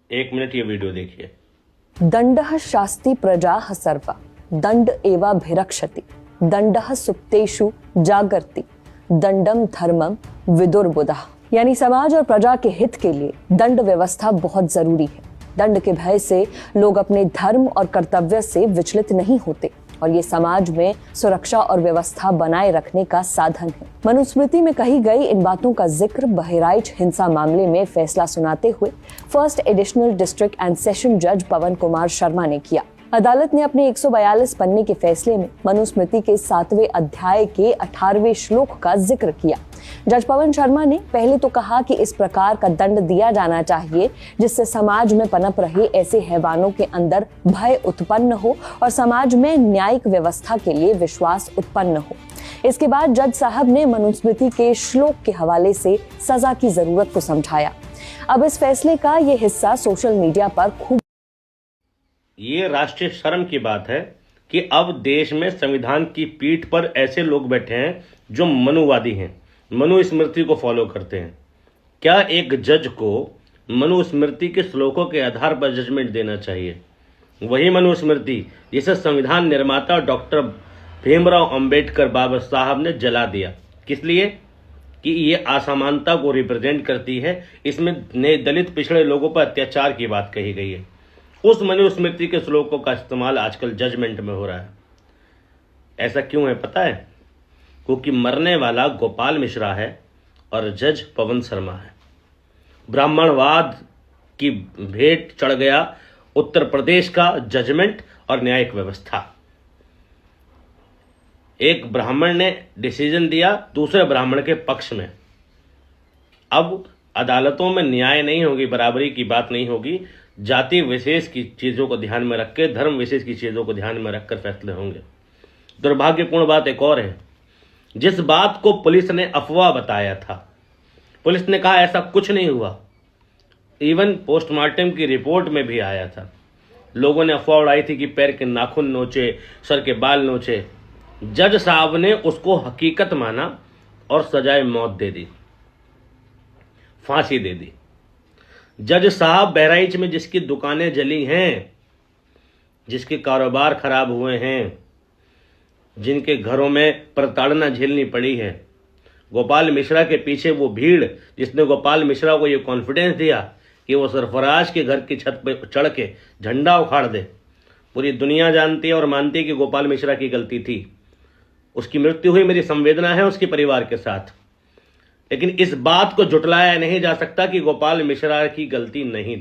एक मिनट ये वीडियो देखिए। दंडः शास्ति प्रजाः सर्वा दंड एवाभिरक्षति दंडः सुप्तेषु जागर्ति दंडम धर्मम विदुर्बुधः। यानी समाज और प्रजा के हित के लिए दंड व्यवस्था बहुत जरूरी है। दंड के भय से लोग अपने धर्म और कर्तव्य से विचलित नहीं होते और ये समाज में सुरक्षा और व्यवस्था बनाए रखने का साधन है। मनुस्मृति में कही गई इन बातों का जिक्र बहराइच हिंसा मामले में फैसला सुनाते हुए first additional district and session जज पवन कुमार शर्मा ने किया। अदालत ने अपने 142 पन्ने के फैसले में मनुस्मृति के 7वें अध्याय के 18वें श्लोक का जिक्र किया। जज पवन शर्मा ने पहले तो कहा कि इस प्रकार का दंड दिया जाना चाहिए जिससे समाज में पनप रहे ऐसे हैवानों के अंदर भय उत्पन्न हो और समाज में न्यायिक व्यवस्था के लिए विश्वास उत्पन्न हो। इसके बाद जज साहब ने मनुस्मृति के श्लोक के हवाले से सजा की जरूरत को समझाया। अब इस फैसले का ये हिस्सा सोशल मीडिया पर खूब। ये राष्ट्रीय शर्म की बात है कि अब देश में संविधान की पीठ पर ऐसे लोग बैठे हैं जो मनुवादी हैं, मनुस्मृति को फॉलो करते हैं। क्या एक जज को मनुस्मृति के श्लोकों के आधार पर जजमेंट देना चाहिए? वही मनुस्मृति जिसे संविधान निर्माता डॉक्टर भीमराव अंबेडकर बाबा साहब ने जला दिया। किस लिए? कि ये असमानता को रिप्रेजेंट करती है। इसमें दलित पिछड़े लोगों पर अत्याचार की बात कही गई है। उस मनुस्मृति के श्लोकों का इस्तेमाल आजकल जजमेंट में हो रहा है। ऐसा क्यों है पता है? क्योंकि मरने वाला गोपाल मिश्रा है और जज पवन शर्मा है। ब्राह्मणवाद की भेंट चढ़ गया उत्तर प्रदेश का जजमेंट और न्यायिक व्यवस्था। एक ब्राह्मण ने डिसीजन दिया दूसरे ब्राह्मण के पक्ष में। अब अदालतों में न्याय नहीं होगी, बराबरी की बात नहीं होगी। जाति विशेष की चीज़ों को ध्यान में रख के, धर्म विशेष की चीज़ों को ध्यान में रखकर फैसले होंगे। दुर्भाग्यपूर्ण बात एक और है, जिस बात को पुलिस ने अफवाह बताया था, पुलिस ने कहा ऐसा कुछ नहीं हुआ। इवन पोस्टमार्टम की रिपोर्ट में भी आया था। लोगों ने अफवाह उड़ाई थी कि पैर के नाखून नोचे, सर के बाल नोचे। जज साहब ने उसको हकीकत माना और सजाए मौत दे दी, फांसी दे दी। जज साहब बहराइच में जिसकी दुकानें जली हैं, जिसके कारोबार खराब हुए हैं, जिनके घरों में प्रताड़ना झेलनी पड़ी है, गोपाल मिश्रा के पीछे वो भीड़ जिसने गोपाल मिश्रा को ये कॉन्फिडेंस दिया कि वो सरफराज के घर की छत पर चढ़ के झंडा उखाड़ दे, पूरी दुनिया जानती है और मानती है कि गोपाल मिश्रा की गलती थी। उसकी मृत्यु हुई, मेरी संवेदना है उसके परिवार के साथ। लेकिन इस बात को झुटलाया नहीं जा सकता कि गोपाल मिश्रा की गलती नहीं थी।